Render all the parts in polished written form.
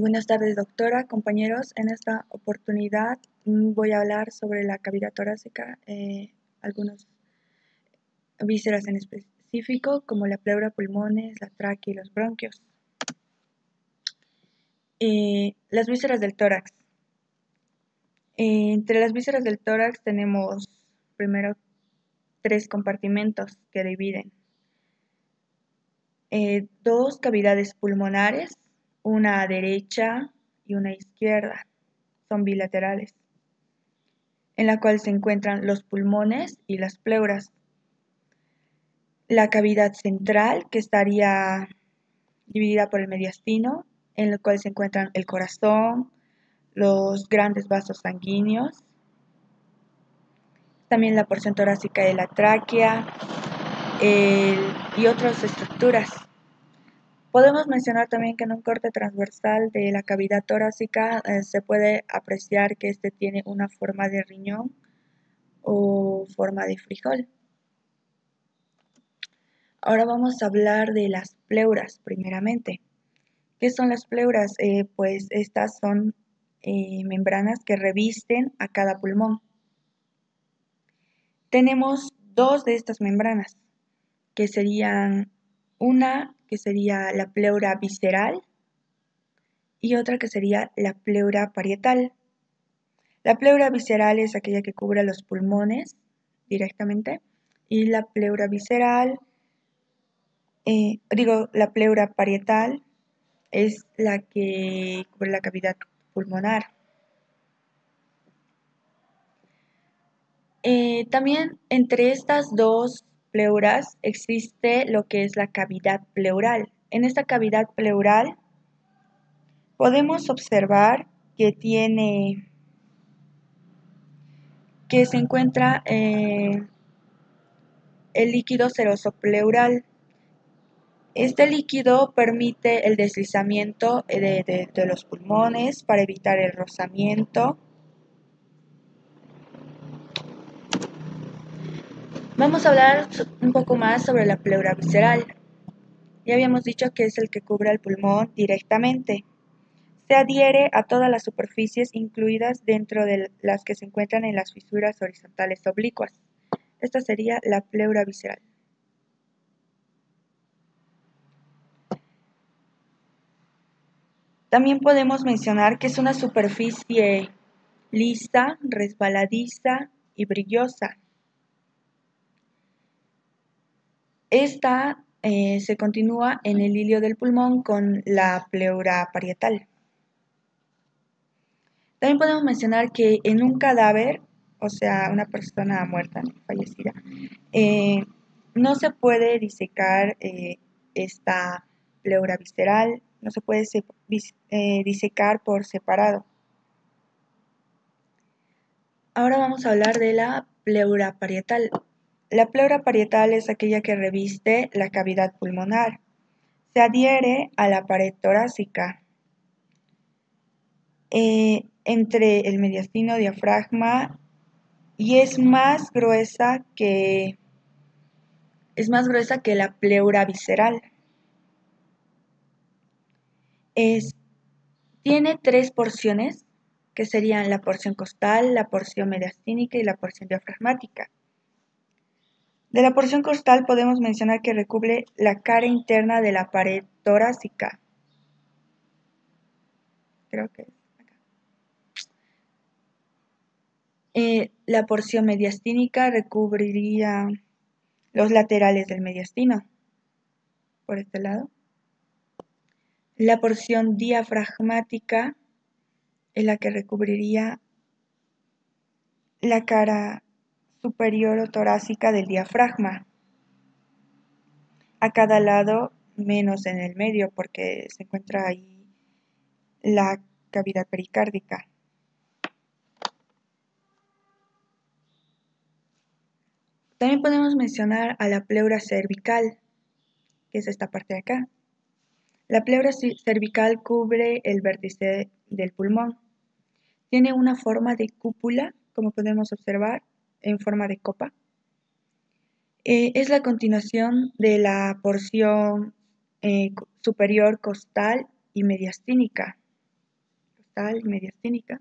Buenas tardes, doctora, compañeros. En esta oportunidad voy a hablar sobre la cavidad torácica, algunos vísceras en específico, como la pleura, pulmones, la tráquea y los bronquios. Las vísceras del tórax. Entre las vísceras del tórax tenemos primero 3 compartimentos que dividen. 2 cavidades pulmonares, una derecha y una izquierda, son bilaterales, en la cual se encuentran los pulmones y las pleuras. La cavidad central, que estaría dividida por el mediastino, en la cual se encuentran el corazón, los grandes vasos sanguíneos, también la porción torácica de la tráquea y otras estructuras. Podemos mencionar también que en un corte transversal de la cavidad torácica se puede apreciar que este tiene una forma de riñón o forma de frijol. Ahora vamos a hablar de las pleuras primeramente. ¿Qué son las pleuras? Pues estas son membranas que revisten a cada pulmón. Tenemos 2 de estas membranas, que serían una que sería la pleura visceral y otra que sería la pleura parietal. La pleura visceral es aquella que cubre los pulmones directamente y la pleura visceral, la pleura parietal es la que cubre la cavidad pulmonar. También entre estas 2 pleuras existe lo que es la cavidad pleural. En esta cavidad pleural podemos observar que se encuentra el líquido seroso pleural. Este líquido permite el deslizamiento de los pulmones para evitar el rozamiento. Vamos a hablar un poco más sobre la pleura visceral. Ya habíamos dicho que es el que cubre el pulmón directamente. Se adhiere a todas las superficies, incluidas dentro de las que se encuentran en las fisuras horizontales oblicuas. Esta sería la pleura visceral. También podemos mencionar que es una superficie lisa, resbaladiza y brillosa. Esta se continúa en el hilio del pulmón con la pleura parietal. También podemos mencionar que en un cadáver, o sea, una persona muerta, fallecida, no se puede disecar esta pleura visceral, no se puede disecar por separado. Ahora vamos a hablar de la pleura parietal. La pleura parietal es aquella que reviste la cavidad pulmonar. Se adhiere a la pared torácica entre el mediastino diafragma y es más gruesa que la pleura visceral. Tiene 3 porciones, que serían la porción costal, la porción mediastínica y la porción diafragmática. De la porción costal podemos mencionar que recubre la cara interna de la pared torácica. Creo que es acá. La porción mediastínica recubriría los laterales del mediastino, por este lado. La porción diafragmática es la que recubriría la cara superior o torácica del diafragma. A cada lado, menos en el medio, porque se encuentra ahí la cavidad pericárdica. También podemos mencionar a la pleura cervical, que es esta parte de acá. La pleura cervical cubre el vértice del pulmón. Tiene una forma de cúpula, como podemos observar, en forma de copa. Es la continuación de la porción superior costal y mediastínica. costal y mediastínica.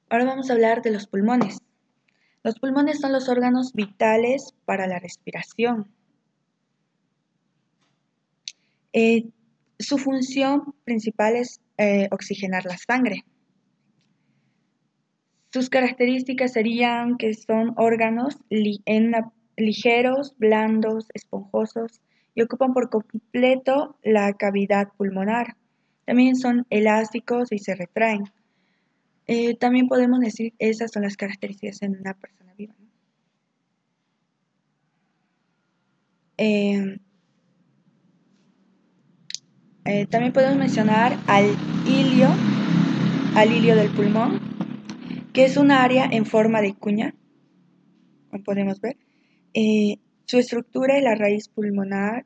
Ahora vamos a hablar de los pulmones. Los pulmones son los órganos vitales para la respiración. Su función principal es oxigenar la sangre. Sus características serían que son órganos ligeros, blandos, esponjosos y ocupan por completo la cavidad pulmonar. También son elásticos y se retraen. También podemos decir que esas son las características en una persona viva, ¿no? También podemos mencionar al ilio del pulmón, que es un área en forma de cuña, como podemos ver. Su estructura es la raíz pulmonar.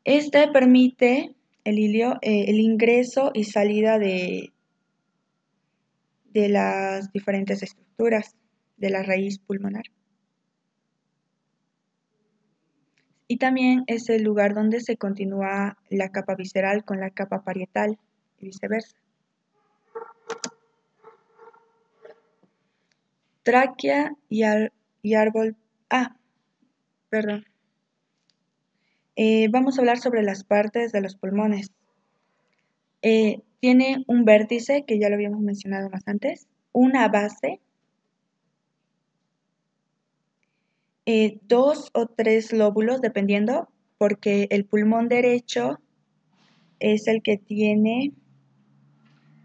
Este permite, el ilio, el ingreso y salida de las diferentes estructuras de la raíz pulmonar. Y también es el lugar donde se continúa la capa visceral con la capa parietal y viceversa. Tráquea y árbol. Perdón. Vamos a hablar sobre las partes de los pulmones. Tiene un vértice, que ya lo habíamos mencionado más antes, una base, 2 o 3 lóbulos, dependiendo, porque el pulmón derecho es el que tiene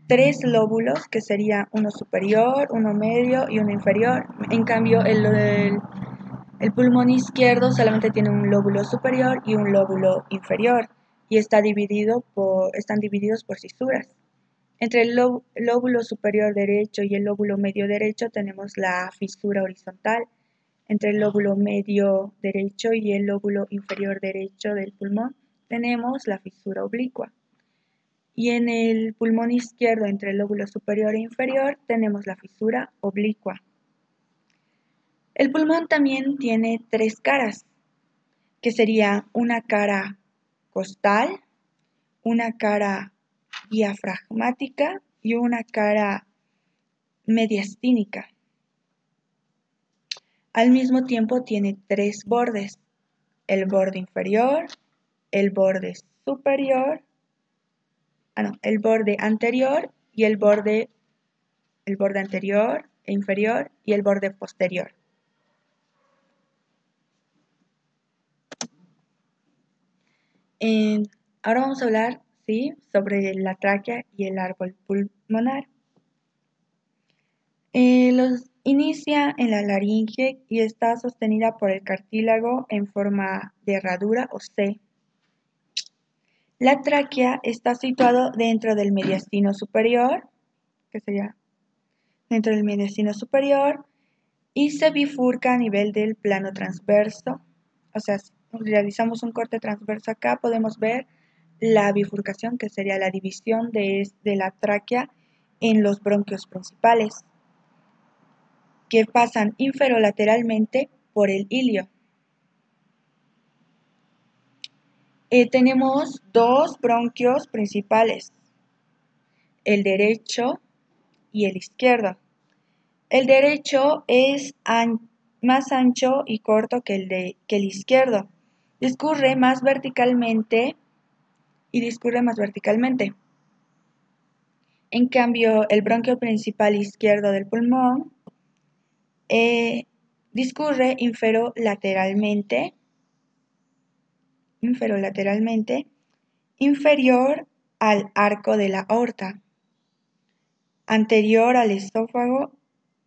3 lóbulos, que sería uno superior, uno medio y uno inferior. En cambio, el pulmón izquierdo solamente tiene un lóbulo superior y un lóbulo inferior, y están divididos por cisuras. Entre el lóbulo superior derecho y el lóbulo medio derecho tenemos la fisura horizontal. Entre el lóbulo medio derecho y el lóbulo inferior derecho del pulmón tenemos la fisura oblicua. Y en el pulmón izquierdo, entre el lóbulo superior e inferior, tenemos la fisura oblicua. El pulmón también tiene 3 caras, que sería una cara costal, una cara diafragmática y una cara mediastínica. Al mismo tiempo tiene 3 bordes: el borde inferior, el borde superior, el borde anterior y el borde anterior e inferior y el borde posterior. Ahora vamos a hablar sobre la tráquea y el árbol pulmonar. Los inicia en la laringe y está sostenida por el cartílago en forma de herradura o C. La tráquea está situado dentro del mediastino superior, que sería dentro del mediastino superior, y se bifurca a nivel del plano transverso. O sea, si realizamos un corte transverso acá, podemos ver la bifurcación, que sería la división de la tráquea en los bronquios principales, que pasan inferolateralmente por el ilio. Tenemos 2 bronquios principales, el derecho y el izquierdo. El derecho es más ancho y corto que el izquierdo. Discurre más verticalmente. En cambio, el bronquio principal izquierdo del pulmón discurre inferolateralmente, inferior al arco de la aorta, anterior al esófago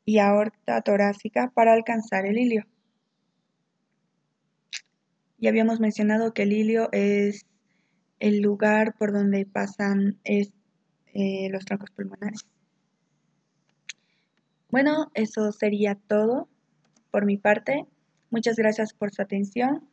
y aorta torácica para alcanzar el ilio. Ya habíamos mencionado que el ilio es el lugar por donde pasan los troncos pulmonares. Bueno, eso sería todo por mi parte. Muchas gracias por su atención.